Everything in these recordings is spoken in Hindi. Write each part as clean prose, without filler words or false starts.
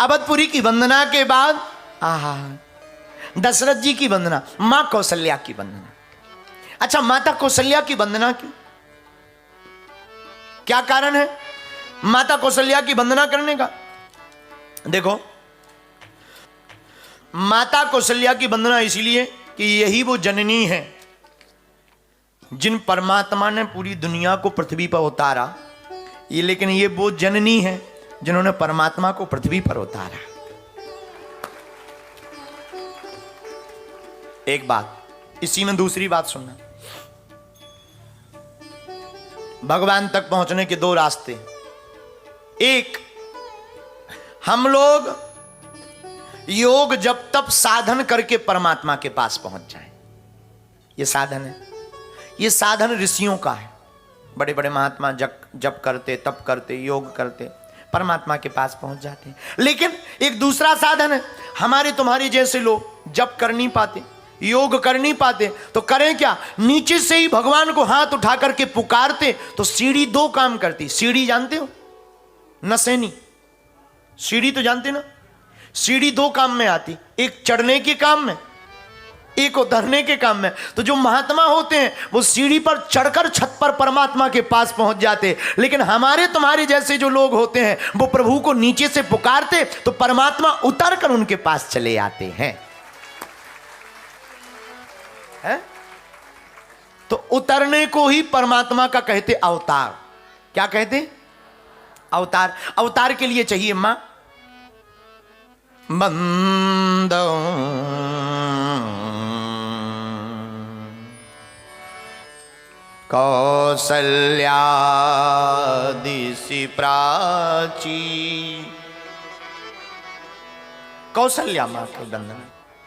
अवधपुरी की वंदना के बाद आहा दशरथ जी की वंदना, मां कौशल्या की वंदना। अच्छा, माता कौशल्या की वंदना क्यों, क्या कारण है माता कौशल्या की वंदना करने का? देखो, माता कौशल्या की वंदना इसलिए कि यही वो जननी है जिन परमात्मा ने पूरी दुनिया को पृथ्वी पर उतारा। ये लेकिन ये वो जननी है जिन्होंने परमात्मा को पृथ्वी पर उतारा। एक बात, इसी में दूसरी बात सुनना। भगवान तक पहुंचने के दो रास्ते। एक, हम लोग योग जप तप साधन करके परमात्मा के पास पहुंच जाएं, ये साधन है। ये साधन ऋषियों का है। बड़े बड़े महात्मा जप करते, तप करते, योग करते, परमात्मा के पास पहुंच जाते हैं। लेकिन एक दूसरा साधन है, हमारे तुम्हारे जैसे लोग जप कर नहीं पाते, योग कर नहीं पाते, तो करें क्या? नीचे से ही भगवान को हाथ उठा करके पुकारते तो सीढ़ी दो काम करती। सीढ़ी जानते हो, नसैनी सीढ़ी तो जानते ना? सीढ़ी दो काम में आती, एक चढ़ने के काम में, एक उतरने के काम में। तो जो महात्मा होते हैं वो सीढ़ी पर चढ़कर छत पर परमात्मा के पास पहुंच जाते, लेकिन हमारे तुम्हारे जैसे जो लोग होते हैं वो प्रभु को नीचे से पुकारते तो परमात्मा उतर कर उनके पास चले आते हैं। है? तो उतरने को ही परमात्मा का कहते अवतार। क्या कहते? अवतार। अवतार के लिए चाहिए मां बंदो कौसल्यादिसि प्राची। कौशल्या मां की वंदना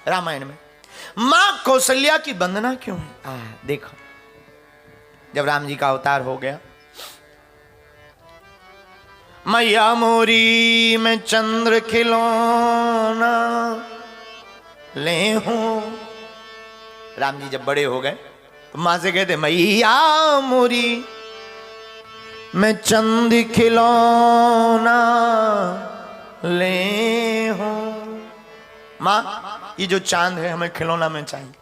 रामायण में। मां कौशल्या की वंदना क्यों है? देखो, जब राम जी का अवतार हो गया, मैया मोरी मैं चंद्र खिलौना ले हूं। राम जी जब बड़े हो गए तो मां से कहते, मैया मोरी मैं चंद्र खिलौना ले हूं। मां, ये जो चांद है हमें खिलौना में चाहिए।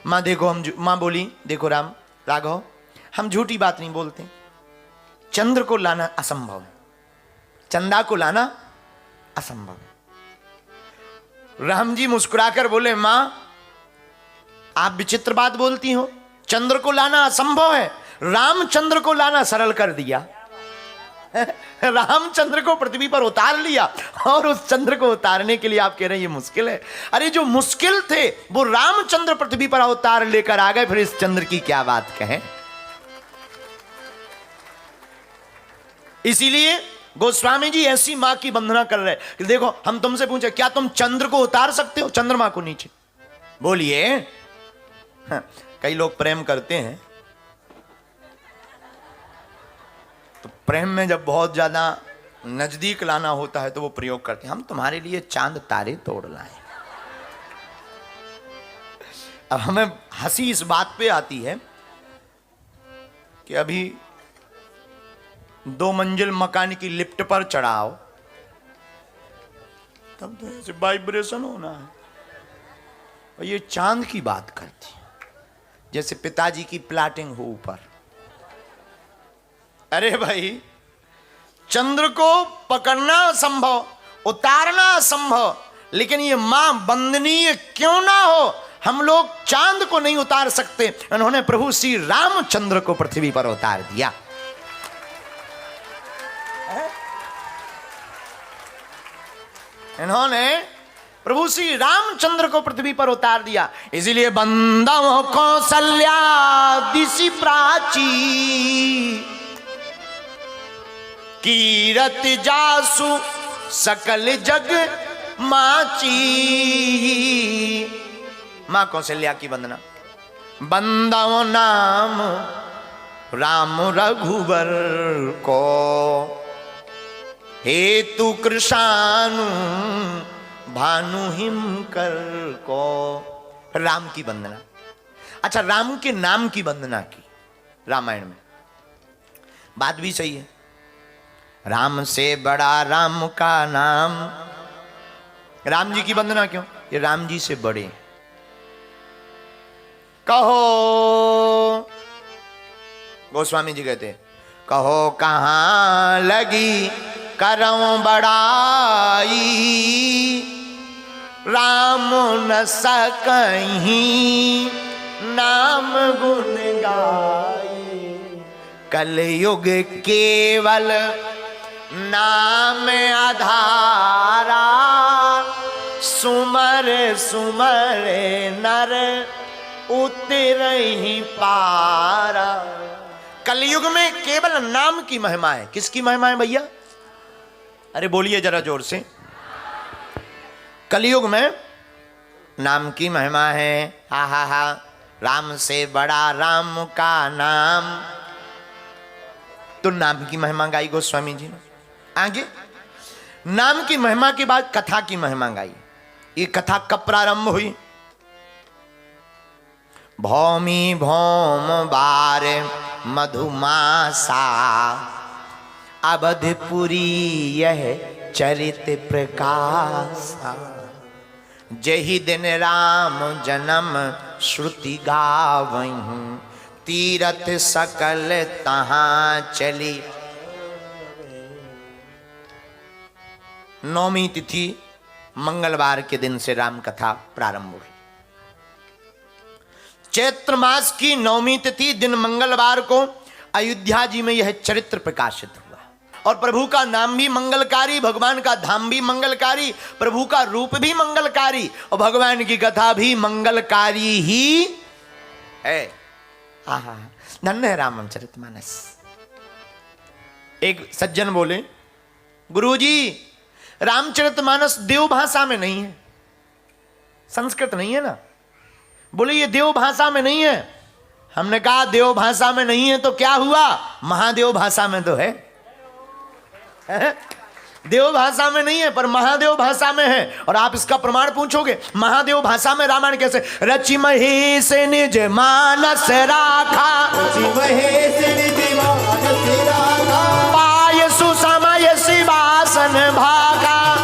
मां देखो, मां बोली, देखो राघव, हम झूठी बात नहीं बोलते। चंद्र को लाना असंभव है, चंदा को लाना असंभव है। राम जी मुस्कुराकर बोले, मां आप विचित्र बात बोलती हो, चंद्र को लाना असंभव है, रामचंद्र को लाना सरल कर दिया। रामचंद्र को पृथ्वी पर उतार लिया, और उस चंद्र को उतारने के लिए आप कह रहे हैं ये मुश्किल है। अरे जो मुश्किल थे वो रामचंद्र पृथ्वी पर अवतार लेकर आ गए, फिर इस चंद्र की क्या बात कहें। इसीलिए गोस्वामी जी ऐसी मां की वंदना कर रहे कि देखो, हम तुमसे पूछे क्या तुम चंद्र को उतार सकते हो, चंद्रमा को नीचे? बोलिए। कई लोग प्रेम करते हैं तो प्रेम में जब बहुत ज्यादा नजदीक लाना होता है तो वो प्रयोग करते हैं, हम तुम्हारे लिए चांद तारे तोड़ लाए। अब हमें हंसी इस बात पे आती है कि अभी 2 मंजिल मकान की लिफ्ट पर चढ़ाओ तब तो ऐसे वाइब्रेशन होना है, और ये चांद की बात करती है जैसे पिताजी की प्लाटिंग हो ऊपर। अरे भाई, चंद्र को पकड़ना असंभव, उतारना असंभव, लेकिन ये मां वंदनीय क्यों ना हो, हम लोग चांद को नहीं उतार सकते, उन्होंने प्रभु श्री रामचंद्र को पृथ्वी पर उतार दिया। इन्होंने प्रभु श्री रामचंद्र को पृथ्वी पर उतार दिया। इसीलिए बंदो कौशल्या दिशि प्राची, कीरत जासु सकल जग माची। मां कौशल्या की वंदना। बंदो नाम राम रघुवर को, हेतु कृषानु भानु हिम कर को। राम की वंदना। अच्छा, राम के नाम की वंदना की रामायण में, बात भी सही है। राम से बड़ा राम का नाम राम जी की वंदना क्यों? ये राम जी से बड़े। कहो, गोस्वामी जी कहते, कहो कहां लगी करऊं बड़ाई, राम न सकहीं नाम गुण गाई। कलयुग केवल नाम आधारा, सुमर सुमर नर उतरहि पारा। कलयुग में केवल नाम की महिमा है। किसकी महिमा है भैया? अरे बोलिए जरा जोर से। कलयुग में नाम की महिमा है। हा हा हा, राम से बड़ा राम का नाम। तो नाम की महिमा गाई गोस्वामी जी ने। आगे नाम की महिमा के बाद कथा की महिमा गाई। ये कथा कब प्रारंभ हुई? भौमी भौम बार मधुमासा, अवधपुरी यह चरित प्रकाशा। जही दिन राम जन्म श्रुति गावहीं, तीरथ सकल तहां चली। नौमी तिथि मंगलवार के दिन से राम कथा प्रारंभ हुई। चैत्र मास की नौमी तिथि दिन मंगलवार को अयोध्या जी में यह चरित्र प्रकाशित हुआ। और प्रभु का नाम भी मंगलकारी, भगवान का धाम भी मंगलकारी, प्रभु का रूप भी मंगलकारी और भगवान की कथा भी मंगलकारी ही है। आहा, धन्य है रामचरितमानस। एक सज्जन बोले, गुरुजी रामचरितमानस देव भाषा में नहीं है, संस्कृत नहीं है ना। बोले ये देव भाषा में नहीं है। हमने कहा देव भाषा में नहीं है तो क्या हुआ, महादेव भाषा में तो है। देव भाषा में नहीं है पर महादेव भाषा में है। और आप इसका प्रमाण पूछोगे, महादेव भाषा में रामायण कैसे? रचि महेश निज मानस राखा, पाय सुसमय शिवासन भागा,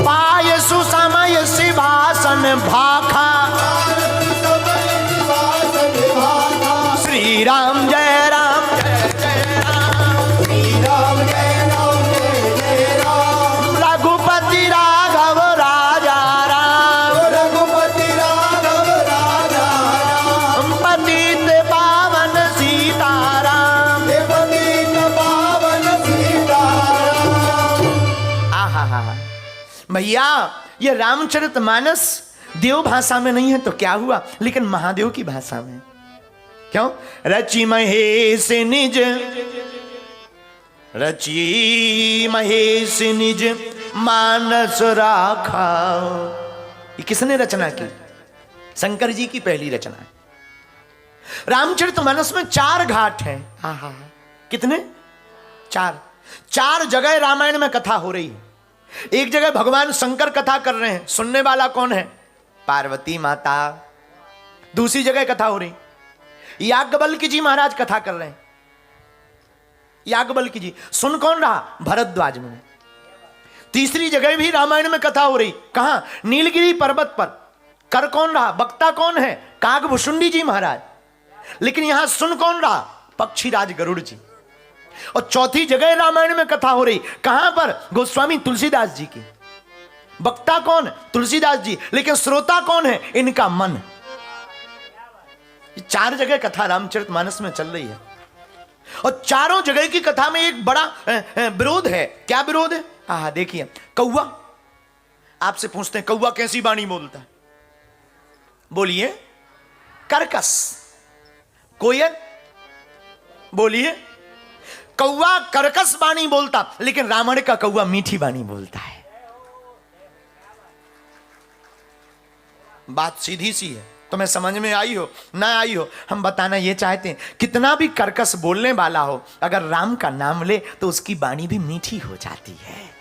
पाय सुसमय शिवासन भाखा। श्री राम जय राम जय जय राम, श्री राम जय राम जय जय राम। रघुपति राघव राजा राम, रघुपति राघव राजा राम। पतित पावन सीताराम, पतित पावन सीताराम। आहा भैया, ये रामचरितमानस देव भाषा में नहीं है तो क्या हुआ, लेकिन महादेव की भाषा में। क्यों? रचि महेश निज, रचि महेश निज मानस राखा। ये किसने रचना की? शंकर जी की पहली रचना है। रामचरितमानस में 4 घाट हैं। आहा, कितने? 4। 4 जगह रामायण में कथा हो रही है। एक जगह भगवान शंकर कथा कर रहे हैं, सुनने वाला कौन है? पार्वती माता। दूसरी जगह कथा हो रही, याज्ञवल्क्य जी महाराज कथा कर रहे हैं। याज्ञवल्क्य जी, सुन कौन रहा? भरद्वाज मुनि। तीसरी जगह भी रामायण में कथा हो रही, कहां? नीलगिरी पर्वत पर। कर कौन रहा? वक्ता कौन है? काकभुषुंडी जी महाराज। लेकिन यहां सुन कौन रहा? पक्षीराज गरुड़ जी। और चौथी जगह रामायण में कथा हो रही, कहां पर? गोस्वामी तुलसीदास जी की। वक्ता कौन? तुलसीदास जी। लेकिन श्रोता कौन है? इनका मन। 4 जगह कथा रामचरितमानस में चल रही है। और चारों जगह की कथा में एक बड़ा विरोध है। क्या विरोध है? हाँ देखिए, कौवा। आपसे पूछते हैं कौवा कैसी वाणी बोलता है? बोलिए। कर्कश। कोयल। बोलिए। कौवा कर्कश वाणी बोलता, लेकिन रावण का कौवा मीठी वाणी बोलता है। बात सीधी सी है, तुम्हें समझ में आई हो ना आई हो, हम बताना ये चाहते हैं, कितना भी कर्कश बोलने वाला हो, अगर राम का नाम ले तो उसकी वाणी भी मीठी हो जाती है।